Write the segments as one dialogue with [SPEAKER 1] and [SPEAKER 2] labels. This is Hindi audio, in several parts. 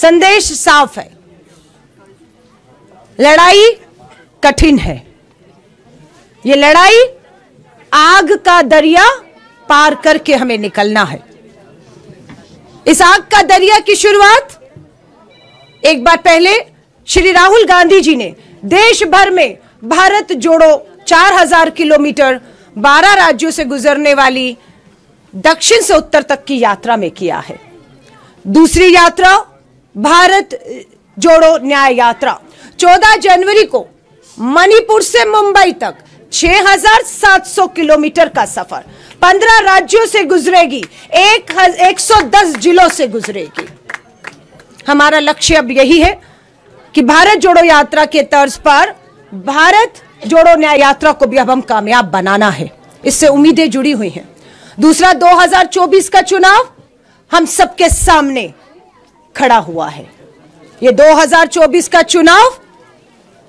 [SPEAKER 1] संदेश साफ है, लड़ाई कठिन है। ये लड़ाई आग का दरिया पार करके हमें निकलना है। इस आग का दरिया की शुरुआत एक बार पहले श्री राहुल गांधी जी ने देश भर में भारत जोड़ो 4000 किलोमीटर 12 राज्यों से गुजरने वाली दक्षिण से उत्तर तक की यात्रा में किया है। दूसरी यात्रा भारत जोड़ो न्याय यात्रा 14 जनवरी को मणिपुर से मुंबई तक 6700 किलोमीटर का सफर 15 राज्यों से गुजरेगी, 110 जिलों से गुजरेगी। हमारा लक्ष्य अब यही है कि भारत जोड़ो यात्रा के तर्ज पर भारत जोड़ो न्याय यात्रा को भी अब हम कामयाब बनाना है। इससे उम्मीदें जुड़ी हुई हैं। दूसरा, 2024 का चुनाव हम सबके सामने खड़ा हुआ है। ये 2024 का चुनाव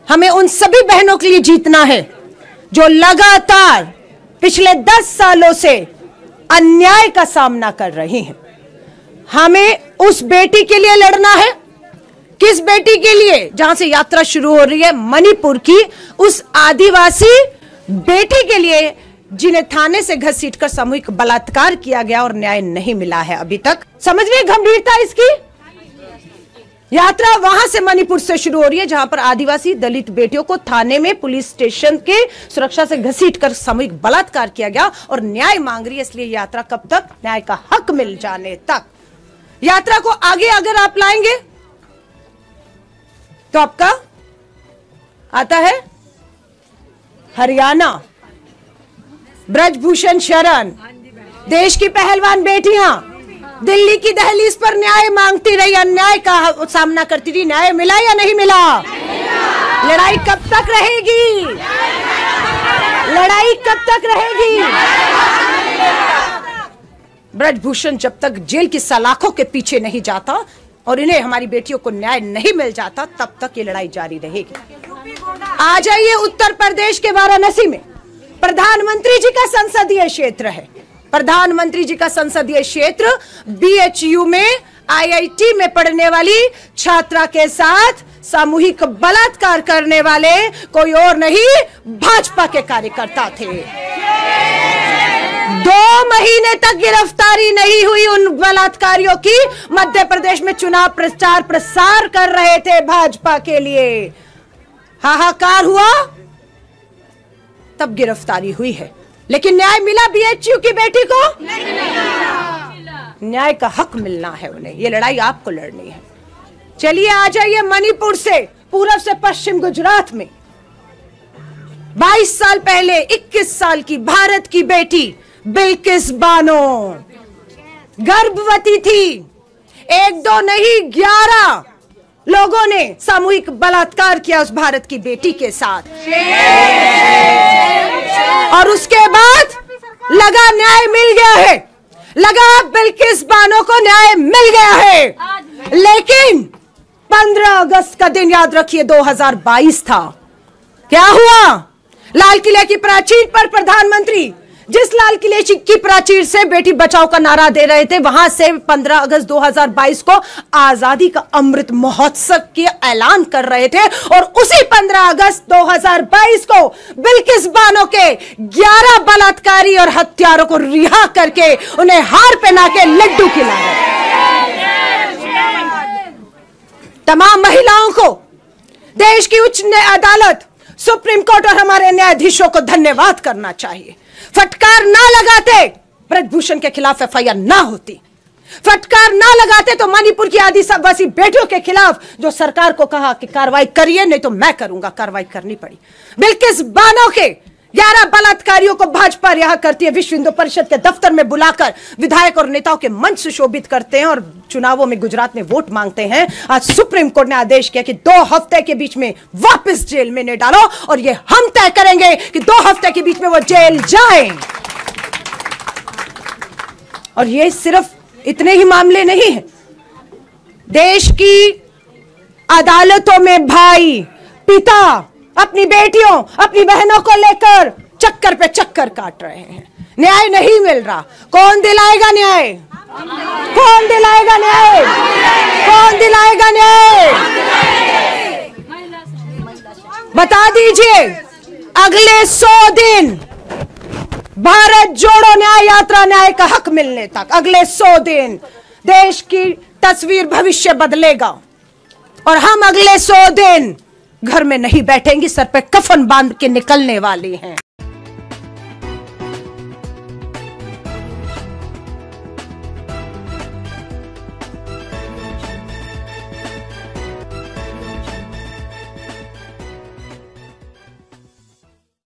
[SPEAKER 1] हमें उन सभी बहनों के लिए जीतना है जो लगातार पिछले 10 सालों से अन्याय का सामना कर रही हैं। हमें उस बेटी के लिए लड़ना है। किस बेटी के लिए? जहां से यात्रा शुरू हो रही है, मणिपुर की उस आदिवासी बेटी के लिए जिन्हें थाने से घसीटकर सामूहिक बलात्कार किया गया और न्याय नहीं मिला है अभी तक। समझ रहे गंभीरता इसकी? यात्रा वहां से मणिपुर से शुरू हो रही है जहां पर आदिवासी दलित बेटियों को थाने में पुलिस स्टेशन के सुरक्षा से घसीटकर सामूहिक बलात्कार किया गया और न्याय मांग रही है। इसलिए यात्रा कब तक? न्याय का हक मिल जाने तक। यात्रा को आगे अगर आप लाएंगे तो आपका आता है हरियाणा, ब्रजभूषण शरण, देश की पहलवान बेटियां दिल्ली की दहलीज पर न्याय मांगती रही, अन्याय का सामना करती रही। न्याय मिला या नहीं मिला? लड़ाई कब तक रहेगी? लड़ाई कब तक रहेगी? ब्रजभूषण जब तक जेल की सलाखों के पीछे नहीं जाता और इन्हें, हमारी बेटियों को न्याय नहीं मिल जाता, तब तक ये लड़ाई जारी रहेगी। आ जाइए उत्तर प्रदेश के वाराणसी में प्रधानमंत्री जी का संसदीय क्षेत्र है। प्रधानमंत्री जी का संसदीय क्षेत्र BHU में IIT में पढ़ने वाली छात्रा के साथ सामूहिक बलात्कार करने वाले कोई और नहीं, भाजपा के कार्यकर्ता थे। 2 महीने तक गिरफ्तारी नहीं हुई उन बलात्कारियों की। मध्य प्रदेश में चुनाव प्रचार प्रसार कर रहे थे भाजपा के लिए। हाहाकार हुआ, तब गिरफ्तारी हुई है। लेकिन न्याय मिला BHU की बेटी को? नहीं मिला। न्याय का हक मिलना है उन्हें। ये लड़ाई आपको लड़नी है। चलिए आ जाइए मणिपुर से पूर्व से पश्चिम गुजरात में 22 साल पहले 21 साल की भारत की बेटी बिल्किस बानो गर्भवती थी। 1 2 नहीं 11 लोगों ने सामूहिक बलात्कार किया उस भारत की बेटी के साथ। और उसके बाद लगा न्याय मिल गया है, लगा बिल्किस बानो को न्याय मिल गया है। लेकिन 15 अगस्त का दिन याद रखिए 2022 था। क्या हुआ? लाल किले की प्राचीर पर प्रधानमंत्री जिस लाल किले की प्राचीर से बेटी बचाओ का नारा दे रहे थे, वहां से 15 अगस्त 2022 को आजादी का अमृत महोत्सव के ऐलान कर रहे थे। और उसी 15 अगस्त 2022 को बिल्किस बानो के 11 बलात्कारी और हत्यारों को रिहा करके उन्हें हार पहना के लड्डू खिलाए। तमाम महिलाओं को देश की उच्च अदालत, सुप्रीम कोर्ट और हमारे न्यायाधीशों को धन्यवाद करना चाहिए। फटकार ना लगाते ब्रजभूषण के खिलाफ FIR ना होती। फटकार ना लगाते तो मणिपुर की आदिवासी बेटियों के खिलाफ जो सरकार को कहा कि कार्रवाई करिए, नहीं तो मैं करूंगा, कार्रवाई करनी पड़ी। बिल्किस बानो के 11 बलात्कारियों को भाजपा रिहा करती है। विश्व हिंदू परिषद के दफ्तर में बुलाकर विधायक और नेताओं के मंच सुशोभित करते हैं और चुनावों में गुजरात में वोट मांगते हैं। आज सुप्रीम कोर्ट ने आदेश किया कि 2 हफ्ते के बीच में वापस जेल में न डालो और ये हम तय करेंगे कि 2 हफ्ते के बीच में वो जेल जाएं। और ये सिर्फ इतने ही मामले नहीं हैं। देश की अदालतों में भाई, पिता अपनी बेटियों, अपनी बहनों को लेकर चक्कर पे चक्कर काट रहे हैं। न्याय नहीं मिल रहा। कौन दिलाएगा न्याय? कौन दिलाएगा न्याय? कौन दिलाएगा न्याय? बता दीजिए। अगले 100 दिन भारत जोड़ो न्याय यात्रा, न्याय का हक मिलने तक अगले 100 दिन देश की तस्वीर, भविष्य बदलेगा। और हम अगले 100 दिन घर में नहीं बैठेंगे, सर पे कफन बांध के निकलने वाली हैं।